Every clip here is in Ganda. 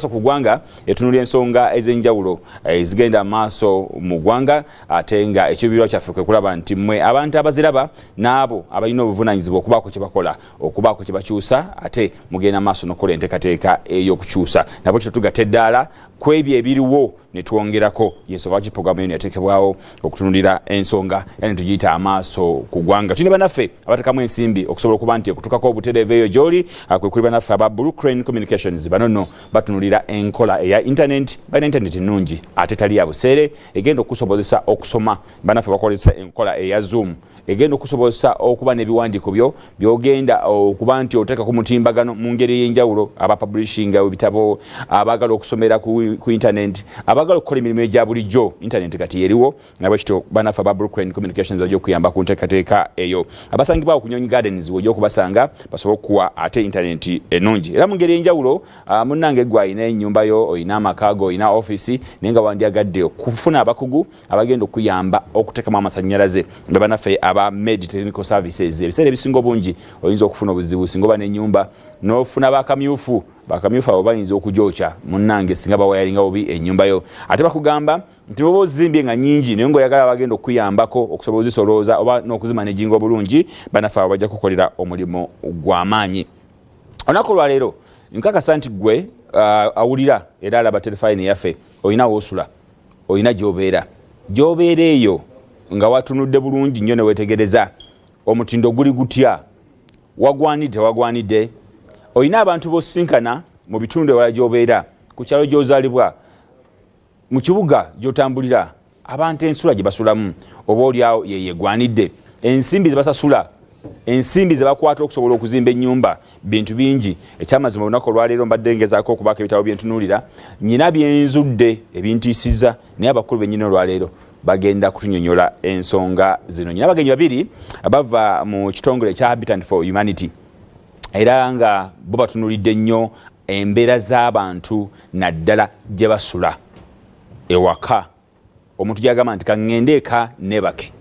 Maaso ku ggwanga etunulira ensonga ez'enjawulo ezigenda maaso mu ggwanga ate nga ekiruubirirwa kyaffe kwe kulaba nti mmwe abantu abaziraba n'abo abalina obuvunaanyizibwa okubaako kye bakola okubaako kye bakyusa ate mugenda maaso n'okukola enteekateeka ey'okukyusa nabo kyo tugatta eddaala ku ebyo ebiriwo ne twongerako y'ensonga lwaki pulogulaamu eno yateekebwawo okutunulira ensonga era ne tugiyita amaaso ku ggwanga. Tulina bannaffe abatekamu ensimbi okusobola okuba nti okutuukako obutereevu eyo gy'oli kwe kuli bannaffe aba Blue Crane Communications bano nno batunulira enkola eya internet balina internet nnungi ate tali ya buseere egenda okusobozesa okusoma bannaffe bakozesa enkola eya Zoom egenda okusobozesa okuba n'ebiwandiiko byo by'ogenda okuba nti oteeka ku mutimbagano mu ngeri ey'enjawulo aba publishing ebitabo abaagala okusomera ku internet abaagala okukola emirimu egya bulijjo internet kati yeriwo nabwe kityo bannaffe aba Blue Crane Communications bajja okuyamba ku nteekateeka eyo abasangibwawo ku Nyonyi Gardens wojja okubasanga basobole okuwa ate internet ennungi era mu ngeri ey'enjawulo munnange gwe alina ennyumba yo olina amaka go olina office naye nga wandyagadde okufuna abakugu abagenda okuyamba okuteekamu amasannyalaze nga bannaffe aba Med Technical Services ebiseera ebisinga obungi oyinza okufuna obuzibu singa oba n'ennyumba n'ofuna bakamyufu abo bayinza okugyokya munnange singa bawayalinga bubi ennyumba yo ate bakugamba nti bwoba ozizimbye nga nnyingi naye ng'oyagala bagenda okuyambako okusobola ozisolooza oba n'okuzimanaginga obulungi bannaffe abo bajja kukolera omulimu gw'amaanyi. Olunaku olwaleero nkakasa nti gwe awulira era alaba terefayini yaffe olina woosula olina gy'obeera eyo nga watunudde bulungi nnyo ne weetegereza omutindo guli gutya wagwanidde olina abantu b'osinkana mu bitundu ewala gy'obeera ku kyalo gy'ozaalibwa mu kibuga gy'otambulira abantu ensula gye basulamu oba oliawo yegwanidde ensimbi ze basasula ensimbi ze bakwata okusobola okuzimba ennyumba bintu bingi ekyamazima olunaku olwaleero mbadde ngezaako okubaako ebitabo byentunuulira nyina byenzudde ebintiisiza naye abakulu bennyina olwaleero bagenda kutunyonyola ensonga zino. Nyina bagenyi babiri abava mu kitongole ekya Habitat for Humanity era nga bo batunulidde nnyo embeera z'abantu naddala gye basula ewaka omuntu gyagamba nti kaŋŋende eka nebake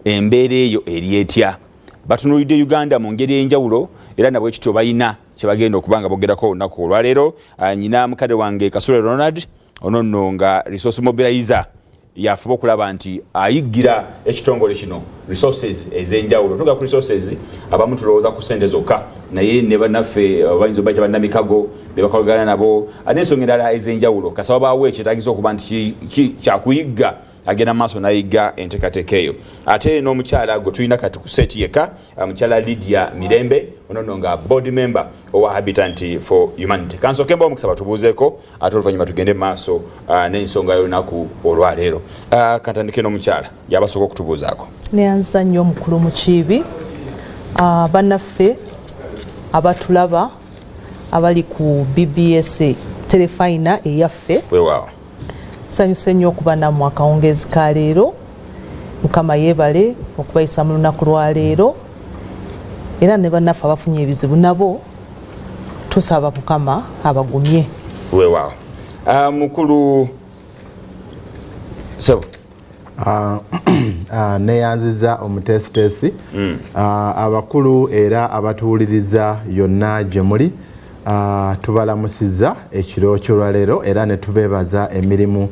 embeera eyo eri etya batunulidde Uganda mu ngeri ey'enjawulo era nabwe kityo balina kye bagenda okuba nga bogerako olunaku olwaleero. Nyina mukadde wange Kasule Ronald ono nno nga resource mobilizer yafuba okulaba nti ayiggira ekitongole kino resources ez'enjawulo tuga ku resources abamu tulowooza ku ssente zokka naye ne bannaffe bayinza oba kyabannamikago be bakolagana nabo n'ensonga endala ez'enjawulo kasaba baawe ekyetaagisa okuba nti kyakuyigga agenda maaso n'ayigga enteekateeka eyo. Ate n'omukyala gwe tulina kati ku seeti yekka mukyala Lydia Mirembe ono nno nga board member owa Habitat for Humanity. Kansooke mba omukisa batubuuzeeko ate oluvannyuma tugende maaso n'ensonga y'olunaku olwaleero. Kantandike n'omukyala yabasooka okutubuuzaako. Neyanza nnyo omukulu mu kiibi bannaffe abatulaba abali ku BBS terefayina eyaffe weewaawo sanyuse nnyo okuba nammwe akawungeezi ka leero mukama yeebale okubayisa mu lunaku lwa leero era ne bannaffe abafunye ebizibu nabo tusaba mukama abagumye weewaawo. Mukulu sebo neyanziza omutesitesi abakulu era abatuwuliriza yonna gye muli tubalamusiza ekiro ky'olwaleero era ne tubeebaza emirimu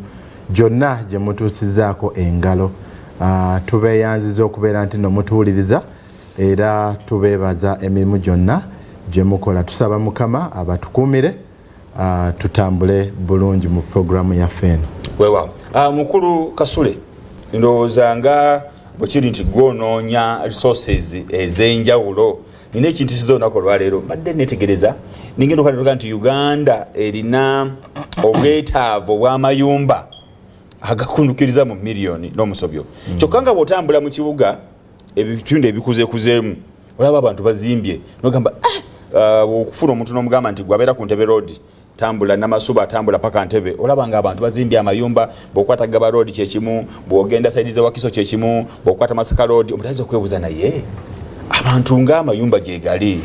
gyonna gye mutuusizaako engalo. Tubeeyanziza okubeera nti no mutuwuliriza era tubeebaza emirimu gyonna gye mukola. Tusaba mukama abatukuumire tutambule bulungi mu puroguramu yaffe eno. Weewaawo. Mukulu Kasule ndowooza nga bwe kiri nti gw'onoonya resources ez'enjawulo nina ekintisiza olunaku olwaleero badde neetegereza ningenda okaleetoga nti Uganda erina obwetaavu obw'amayumba agakundukiriza mu miliyoni n'omusobyo. Kyokka nga bw'otambula mu kibuga ebitundu ebikuzeekuzeemu olaba abantu bazimbye n'ogamba okufuna omuntu n'omugamba nti gwabeera ku Ntebe road tambula Namasuba tambula paka Ntebe olaba nga abantu bazimbye amayumba bw'okwata Gaba road kyekimu bw'ogenda saidi ze Wakiso kyekimu bw'okwata Masaka road omuntu ayinza okwebuuza naye abantu ng'amayumba gye gali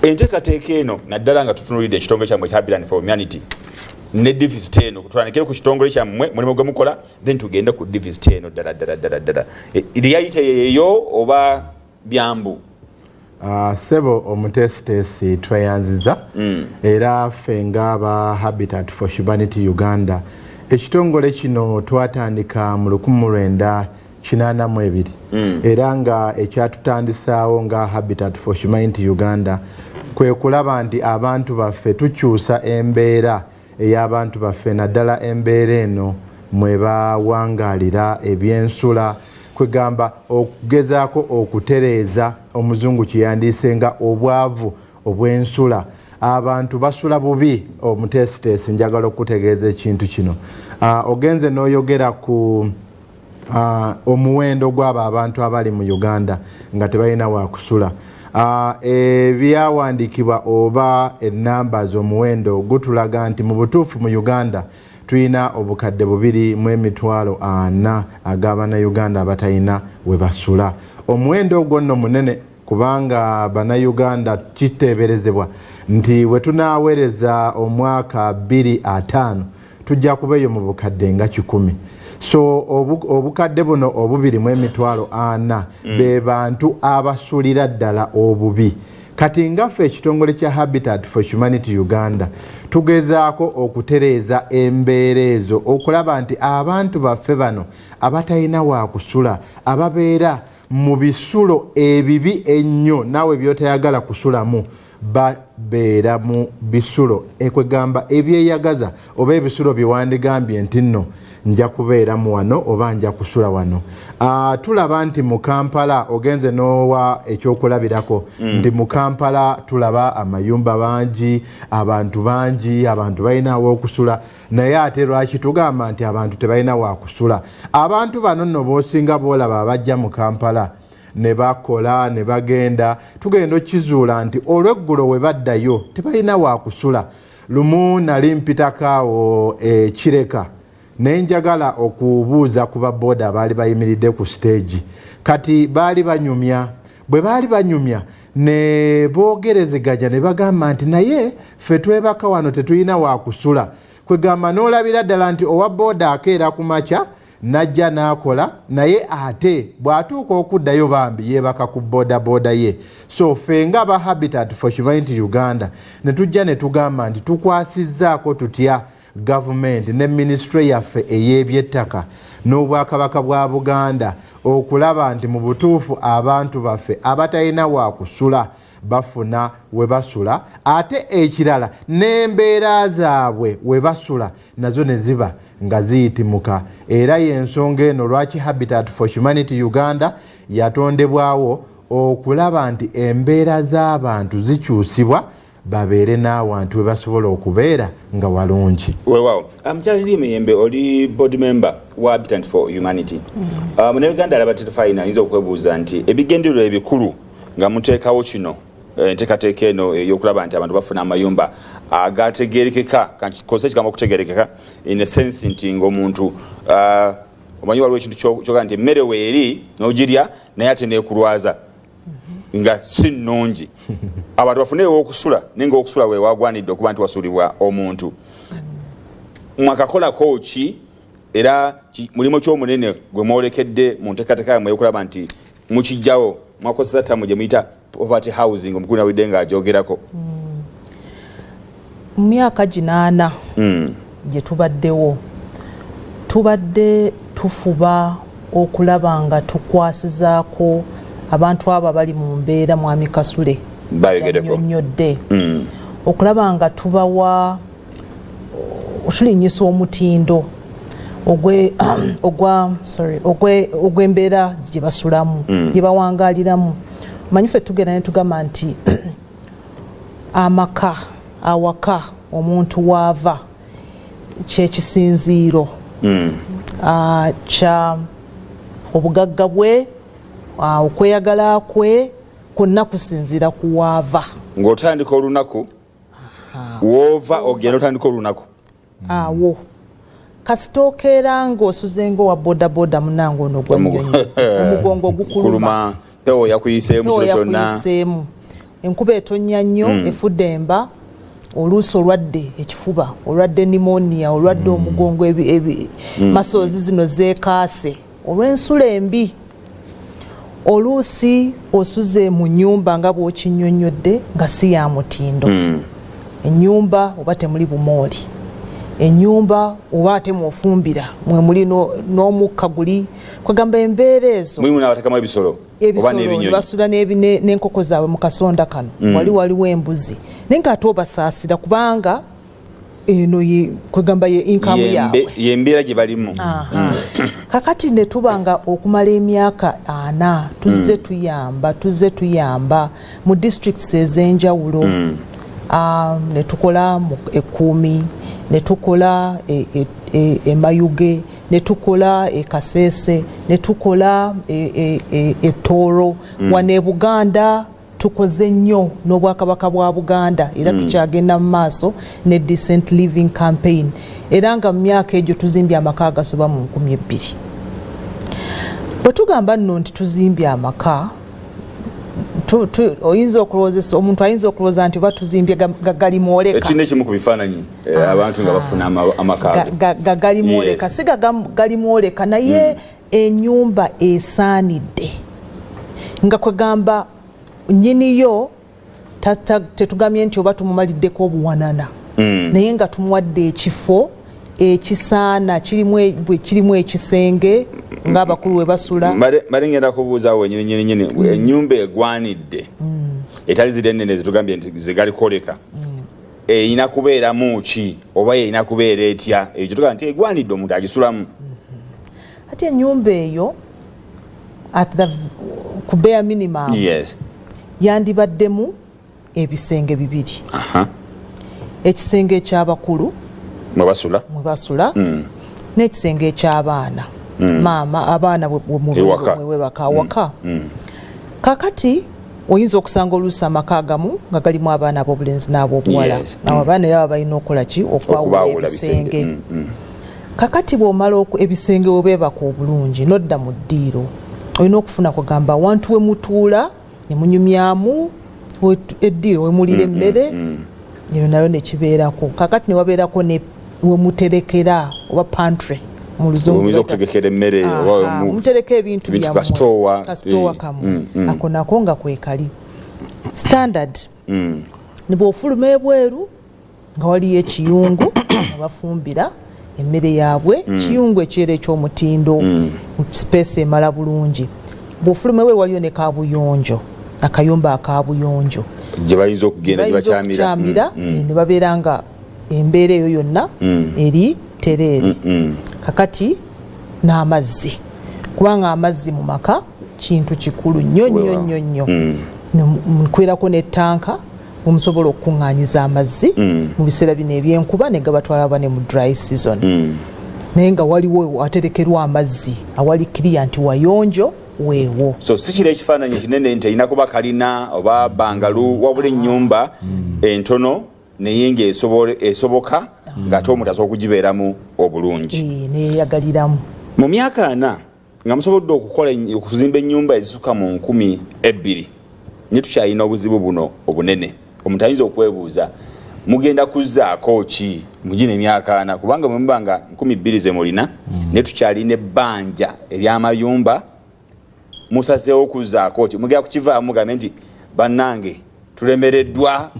enteekateeka eno naddala nga tutunulidde ekitongole kyammwe ekya Habitat for Humanity ne deficit eno tutandikire ku kitongole kyammwe mulimu gwe mukola then tugende ku deficit eno ddala reality yeeyo oba byambu Sebo omutesitesi tweyanziza era ffe ng'aba Habitat for Humanity Uganda ekitongole kino twatandika mu 1982 era nga ekyatutandisaawo nga Habitat for Humanity Uganda kwe kulaba nti abantu baffe tukyusa embeera ey'abantu baffe naddala embeera eno mwe bawangaalira ebyensula kwegamba okugezaako okutereeza omuzungu kyeyandiise nga obwavu obw'ensula. Abantu basula bubi omutesitesi njagala okutegeeza ekintu kino. Ogenze n'oyogera ku omuwendo gw'abo abantu abali mu Uganda nga tebalina wakusula. Ebyawandiikibwa oba ennamba z'omuwendo gutulaga nti mu butuufu mu Uganda tulina obukadde 2.40 ag'Abannayuganda abatalina we basula. Omuwendo ogwo nno munene kubanga Bannayuganda kiteeberezebwa nti we tunaaweereza omwaka 25 tujja kubeeyo mu bukadde nga 10. So obukadde buno 2.40 be bantu abasulira ddala obubi. Kati ngaffe ekitongole kya Habitat for Humanity Uganda tugezaako okutereeza embeera ezo okulaba nti abantu baffe bano abatalina waakusula ababeera mu bisulo ebibi ennyo naawe by'otayagala kusulamu babeera mu bisulo ekwegamba ebyeyagaza oba ebisulo byewandigambye nti nno nja kubeera mu wano oba nja kusula wano. Tulaba nti mu Kampala ogenze n'owa ekyokulabirako nti mu Kampala tulaba amayumba bangi, abantu bangi, abantu balina aw'okusula naye ate lwaki tugamba nti abantu tebalina waakusula? Abantu bano nno b'osinga boolaba abajja mu Kampala ne bakola ne bagenda tugenda okkizuula nti olweggulo we baddayo tebalina waakusula. Lumu nali mpitakaawo Kireka nenjagala okubuuza ku baboda abaali bayimiridde ku stage kati baali banyumya. Bwe baali banyumya ne boogerezeganya ne bagamba nti naye ffe twebaka wano tetulina waakusula. Kwegamba n'olabira ddala nti owa boda akeera ku makya najja n'akola naye ate bw'atuuka okuddayo bambi yeebaka ku boda ye. So ffe nga ba Habitat for Humanity Uganda ne tujja ne tugamba nti tukwasizzaako tutya gavumenti ne ministry yaffe ey'ebyettaka n'obwakabaka bwa Buganda okulaba nti mu butuufu abantu baffe abatalina waakusula bafuna we basula ate ekirala n'embeera zaabwe we basula nazo ne ziba nga ziyitimuka. Era y'ensonga eno lwaki Habitat for Humanity Uganda yatondebwawo okulaba nti embeera z'abantu zikyusibwa babeere n'awantu we basobola okubeera nga walungi. Weewaawo Mukyala Miyembe oli board member wa Habitat for Humanity. Munnayuganda alaba tetufayina ayinza okwebuuza nti ebigendererwa ebikulu nga muteekawo kino enteekateeka eno ey'okulaba nti abantu bafuna amayumba agategeerekeka kankozesa ekigambo okutegeerekeka in a sense nti ng'omuntu omanyi waliwo ekintu kyoga nti emmere weeri n'ogirya naye ate neekulwaza nga si nnungi abantu bafune ew'okusula naye ng'okusula we wagwanidde okuba nti wasulibwa omuntu. Mwakakolako ki era mulimu ky'omunene gwe mwolekedde mu nteekateeka yammwe ey'okulaba nti mukijjawo mwakozesa ttamu gye muyita poverty housing omukulu nawulidde ng'agyogerako? Mu myaka 8 gye tubaddewo tubadde tufuba okulaba nga tukwasizaako abantu abo bali mu mbeera mwami Kasule yannyonnyodde okulaba nga tubawa tulinnyisa omutindo ogw'embeera gye basulamu gye bawangaaliramu. Manyi ffe tugenda ne tugamba nti amaka awaka omuntu waava kyekisinziiro kya obugagga bwe okweyagala kwe kwonna kusinziira ku waava. Ng'otandika olunaku woova ogenda otandika olunaku awo kasita okeera ng'osuze ng'owa bodaboda munange ono omugongo gukuluma pewo yakuyiseemu kino kyonna enkuba etonnya nnyo efudde emba oluusi olwadde ekifuba olwadde pneumonia olwadde omugongo masozi zino zeekaase olw'ensula embi. oluusi osuze mu nnyumba nga bw'okinnyonnyodde nga si ya mutindo. Ennyumba oba temuli bumooli, ennyumba oba ate mwofumbira mwe muli n'omukka guli kwegamba embeera ezo ebisolo basula n'enkoko zaabwe mu kasonda kano waliwo embuzi naye nga ate obasaasira kubanga eno kwegamba ye inkamu yaabwe yembeera gye balimu. Kakati ne tubanga okumala emyaka 4 tuzze tuyamba mu districts ez'enjawulo. Ne tukola Ekkuumi, ne tukola Mayuge, ne tukola Kasese, ne tukola Tooro. Wano e Buganda tukoze nnyo n'Obwakabaka bwa Buganda era tukyagenda mu maaso ne Decent Living Campaign era nga mu myaka egyo tuzimbye amaka agasoba mu 2000. Bwe tugamba nno nti tuzimbye amaka oyinza okulowooza omuntu ayinza okulowooza nti oba tuzimbye gagali mwoleka. Ekindi ekimu ku bifaananyi abantu nga bafuna amaka gagali mwoleka si gagali mwoleka naye ennyumba esaanidde nga kwegamba nnyiniyo tetugambye nti oba tumumaliddeko obuwanana naye nga tumuwadde ekifo ekisaana kirimu ekisenge ng'abakulu we basula. Mbale ngenda kubuuzaawo nyini ennyumba egwanidde etali ziri ennene zitugambye nti zigali kwoleka eyina kubeeramu ki oba eyina kubeera etya ekyo tugamba nti egwanidde omuntu agisulamu. Ate ennyumba eyo ku bare minimum yandibaddemu ebisenge 2. Ekisenge eky'abakulu mwe basula n'ekisenge eky'abaana maama abaana webaka awaka. Kakati oyinza okusanga oluusi amaka agamu nga galimu abaana ab'obulenzi n'ab'obuwala. Awo abaana era balina okukola ki okwawula ebisenge. Kakati bw'omala ebisenge obeebaka obulungi nodda mu ddiiro olina okufuna kugamba awantu we mutuula ne munyumyamu eddiiro we mulira emmere eyo nayo ne kibeerako. Kakati ne wabeerako ne we muterekera oba pantry mu Luzungu okutegekera emmere mutereka ebintu byammwe kasitoowa kamu ako nako nga kwekali standard. Ne bw'ofuluma ebweru nga waliyo ekiyungu abafumbira emmere yaabwe kiyungu ekyera eky'omutindo mu space emala bulungi. Bw'ofuluma ebweru waliyo ne kabuyonjo akayumba akabuyonjo gye bayinza okugenda gye bakyamira ne babeera nga embeera eyo yonna eri tereere. Kakati n'amazzi kubanga amazzi mu maka kintu kikulu nnyo mukwerako n'ettanka omusobola okukuŋŋaanyiza amazzi mu biseera bino ebyenkuba ne gabatwala bane mu dry season naye nga waliwo aterekerwa amazzi awali kiriya nti wayonjo weewo. So si kiri ekifaananyi kinene nti erina kuba kalina oba bangalu wabula ennyumba entono naye ng'esoboka ng'ate omuntu asobola okugibeeramu obulungi. Neeyagaliramu. Mu myaka 4 nga musobodde okuzimba ennyumba ezisuka mu 2000 nye tukyalina obuzibu buno obunene. Omuntu ayinza okwebuuza mugenda kuzzaako ki mu gino emyaka 4 kubanga mwemuba nga 2000 ze mulina ne tukyalina ebbanja ery'amayumba musazeewo okuzzaako ki mugenda kukivaamu mugambe nti bannange tulemereddwa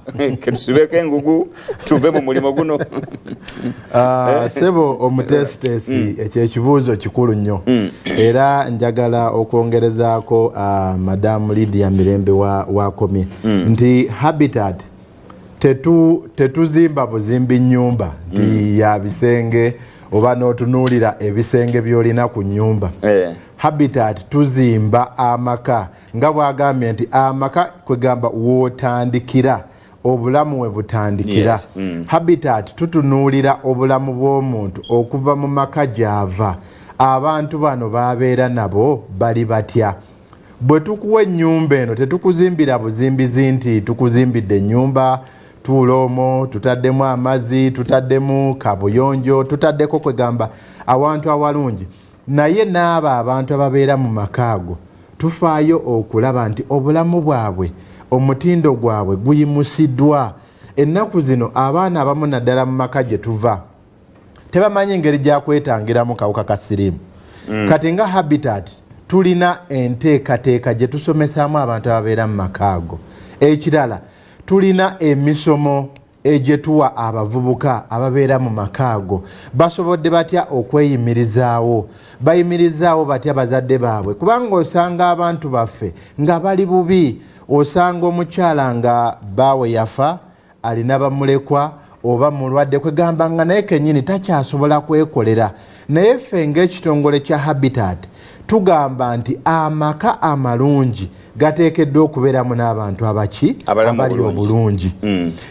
ketusibeko engugu tuve mu mulimu guno. Sebo omutesitesi ekyo ekibuuzo kikulu nnyo era njagala okwongerezaako Madamu Lydia Mirembe wakomye nti habitat tetuzimba buzimbi nnyumba nti ya bisenge oba n'otunuulira ebisenge by'olina ku nnyumba. Habitat tuzimba amaka nga bwagambye nti amaka kwegamba wootandikira obulamu we butandikira. Habitat tutunuulira obulamu bw'omuntu okuva mu maka gy'ava. Abantu bano babeera nabo bali batya. Bwe tukuwa ennyumba eno tetukuzimbira buzimbizi nti tukuzimbidde ennyumba tuula omwo tutaddemu amazzi tutaddemu kabuyonjo tutaddeko kwegamba awantu awalungi. Naye n'abo abantu ababeera mu maka ago tufaayo okulaba nti obulamu bwabwe omutindo gwabwe guyimusiddwa. Ennaku zino abaana abamu naddala mu maka gye tuva tebamanyi engeri gya kwetangiramu kawuka ka siriimu. Kati nga habitat tulina enteekateeka gye tusomesaamu abantu ababeera mu makaago. Ekirala tulina emisomo egyetuwa abavubuka ababeera mu makaago. Basobodde batya okweyimirizaawo? Bayimirizaawo batya bazadde baabwe? Kubanga osanga abantu baffe nga bali bubi. Osanga omukyala nga baawe yafa, alina bamulekwa oba mulwadde, kwegamba nga naye kennyini takyasobola kwekolera. Naye ffe ng'ekitongole kya Habitat tugamba nti amaka amalungi gateekeddwa okubeeramu n'abantu abali obulungi.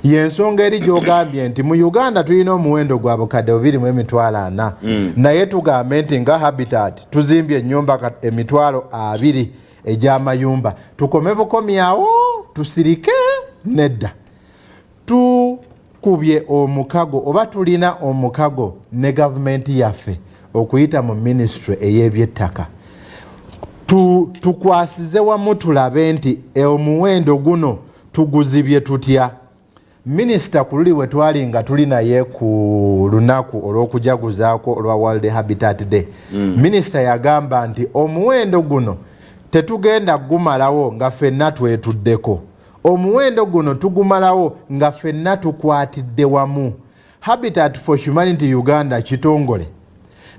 Y'ensonga eri gy'ogambye nti mu Uganda tulina omuwendo gwa bukadde 2,40,000 naye tugambe nti nga Habitat tuzimbye ennyumba emitwalo 2 egy'amayumba. Tukome bukomyawo tusirike? Nedda. Tukubye omukago oba tulina omukago ne gavumenti yaffe okuyita mu ministry ey'ebyettaka. Tukwasize wamu tulabe nti omuwendo guno tuguzibye tutya. Minisita ku luli we twali nga tuli naye ku lunaku olw'okujaguzaako olwa World Habitat Day, minisita yagamba nti omuwendo guno tetugenda gumalawo nga ffenna twetuddeko. Omuwendo guno tugumalawo nga ffenna tukwatidde wamu. Habitat for Humanity Uganda kitongole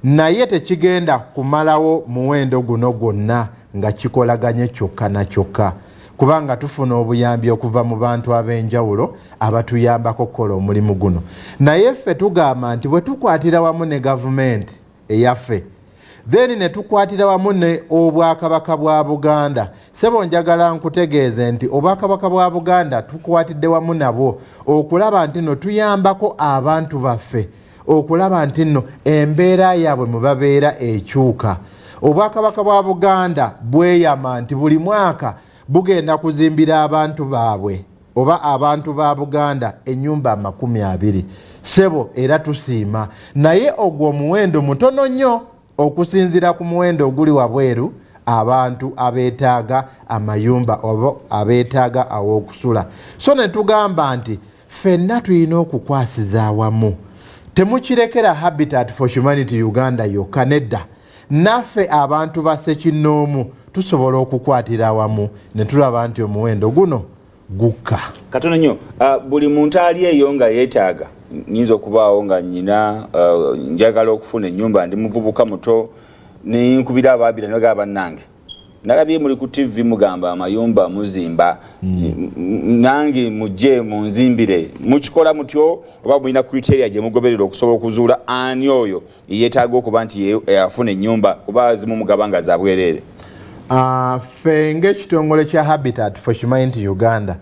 naye tekigenda kumalawo muwendo guno gwonna nga kikolaganye kyokka na kyokka, kubanga tufuna obuyambi okuva mu bantu ab'enjawulo abatuyambako okukola omulimu guno. Naye ffe tugamba nti bwe tukwatira wamu ne gavumenti eyaffe, then ne tukwatira wamu ne obwakabaka bwa Buganda. Sebo njagala nkutegeeze nti obwakabaka bwa Buganda tukwatidde wamu nabo okulaba nti no tuyambako abantu baffe, okulaba nti nno embeera yaabwe mwe babeera ekyuka. Obwakabaka bwa Buganda bweyama nti buli mwaka bugenda kuzimbira abantu baabwe oba abantu ba Buganda ennyumba 20. Sebo era tusiima, naye ogwo omuwendo mutono nnyo okusinziira ku muwendo oguli wabweru abantu abeetaaga amayumba oba abeetaaga aw'okusula. So ne tugamba nti ffenna tulina okukwasiza awamu. Temukirekera Habitat for Humanity Uganda yokka, nedda. Naffe abantu ba Ssekinnoomu tusobola okukwatira awamu ne tulaba nti omuwendo guno gukka. Katono nnyo, buli muntu ali eyo nga yeetaaga, nyinza okubaawo nga nnyina njagala okufuna ennyumba, ndi muvubuka muto ninkubira abaabira ne bagamba bannange, nalabye muli ku TV mugamba amayumba muzimba, nange mujje munzimbire. Mukikola mutyo oba mulina criteria gye mugoberera okusobola okuzuula ani oyo yeetaaga okuba nti afuna ennyumba kuba zimu mugabanga za bwereere? Ffe ng'ekitongole kya Habitat for Humanity Uganda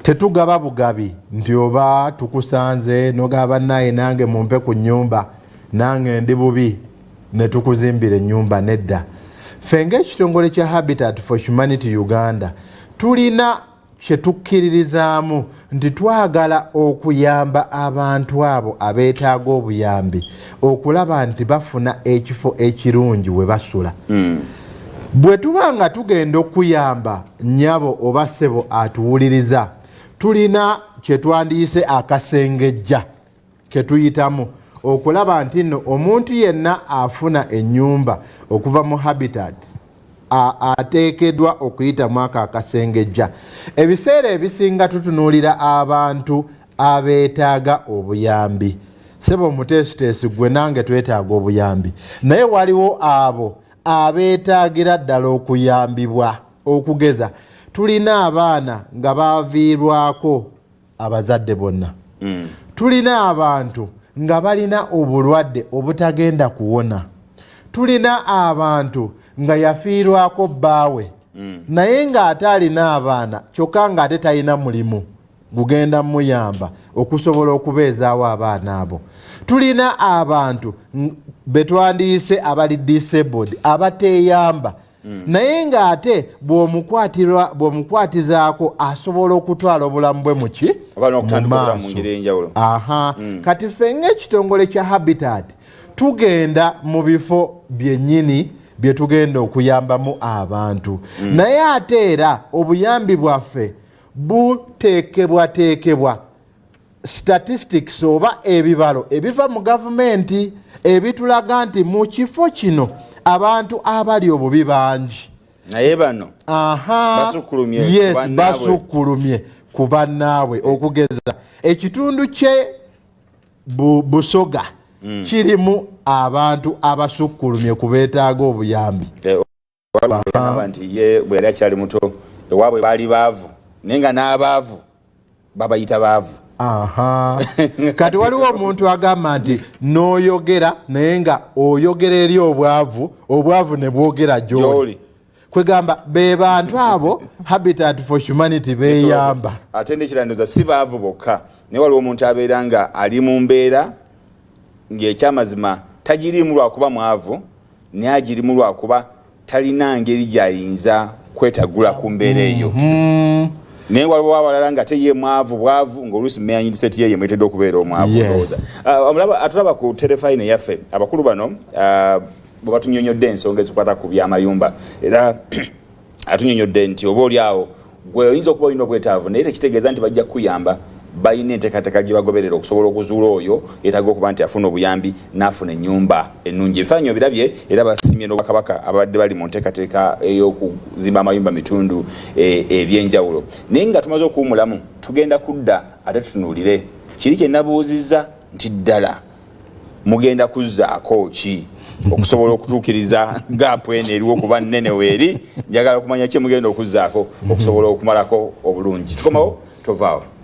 tetugaba bugabi nti oba tukusanze nogaba naye nange mumpe ku nnyumba nange ndi bubi ne tukuzimbira ennyumba, nedda. Ffe ng'ekitongole kya Habitat for Humanity Uganda tulina kye tukkiririzaamu nti twagala okuyamba abantu abo abeetaaga obuyambi okulaba nti bafuna ekifo ekirungi we basula. Bwe tuba nga tugenda okuyamba nnyabo oba ssebo atuwuliriza, tulina kye twandiyise akasengejja ke tuyitamu okulaba nti nno omuntu yenna afuna ennyumba okuva mu Habitat ateekeddwa okuyitamu ako akasengejja. Ebiseera ebisinga tutunuulira abantu abeetaaga obuyambi. Sebo omuteesiteesi gwe nange twetaaga obuyambi, naye waliwo abo abeetaagira ddala okuyambibwa. Okugeza, tulina abaana nga baviirwako abazadde bonna. Tulina abantu nga balina obulwadde obutagenda kuwona. Tulina abantu nga yafiirwako bbaawe naye ng'ate alina abaana kyokka ng'ate talina mulimu gugenda muyamba okusobola okubeezaawo abaana abo. Tulina abantu betwandiyise abali disabled abateeyamba naye ng'ate bw'omukwatizaako asobola okutwala obulamu bwe muki mu maaso. Kati ffe ng'ekitongole kya Habitat tugenda mu bifo byennyini bye tugenda okuyambamu abantu, naye ate era obuyambi bwaffe buteekebwateekebwa statistics oba ebibalo ebiva mu gavumenti ebitulaga nti mu kifo kino abantu abali obubi bangi naye bano basukkulumye ku bannaabwe okugeza ekitundu kye Busoga kirimu abantu abasukkulumye ku beetaaga obuyambi nti ye bwe yali akyali muto ewaabwe baali baavu naye nga n'abaavu babayita baavu kati waliwo omuntu agamba nti n'oyogera naye nga oyogera eri obwavu ne bwogera gy'oli kwegamba be bantu abo Habitat for Humanity beeyamba ate ndekirandooza si baavu bokka naye waliwo omuntu abeera nga ali mu mbeera ng'ekyamazima tagirimu lwakuba mwavu naye agirimu lwakuba talina ngeri gy'ayinza kwetagula ku mbeera eyo naye waliwo abalala nga teye mwavu bwavu ng'oluusi mmeyanyiriseti ye mwetedde okubeera omwavu ndowooza atulaba ku terefayina yaffe abakulu bano bwe batunyonyodde ensonga ezikwata ku by'amayumba era atunyonyodde nti oba oli awo gwe oyinza okuba olina obwetaavu naye tekitegeeza nti bajja kukuyamba balina enteekateeka gye bagoberera okusobola okuzuula oyo yeetaaga okuba nti afuna obuyambi n'afuna ennyumba ennungi ebifaananyi obirabye era basiimye n'obwakabaka ababadde bali mu nteekateeka ey'okuzimba amayumba mitundu ebyenjawulo naye nga tumaze okuwumulamu tugenda kudda ate tutunuulire kiri kye nabuuzizza nti ddala mugenda kuzzaako ki okusobola okutuukiriza gaapu eno eriwo okuba nnene weeri njagala okumanya kye mugenda okuzzaako okusobola okumalako obulungi tukomawo tovaawo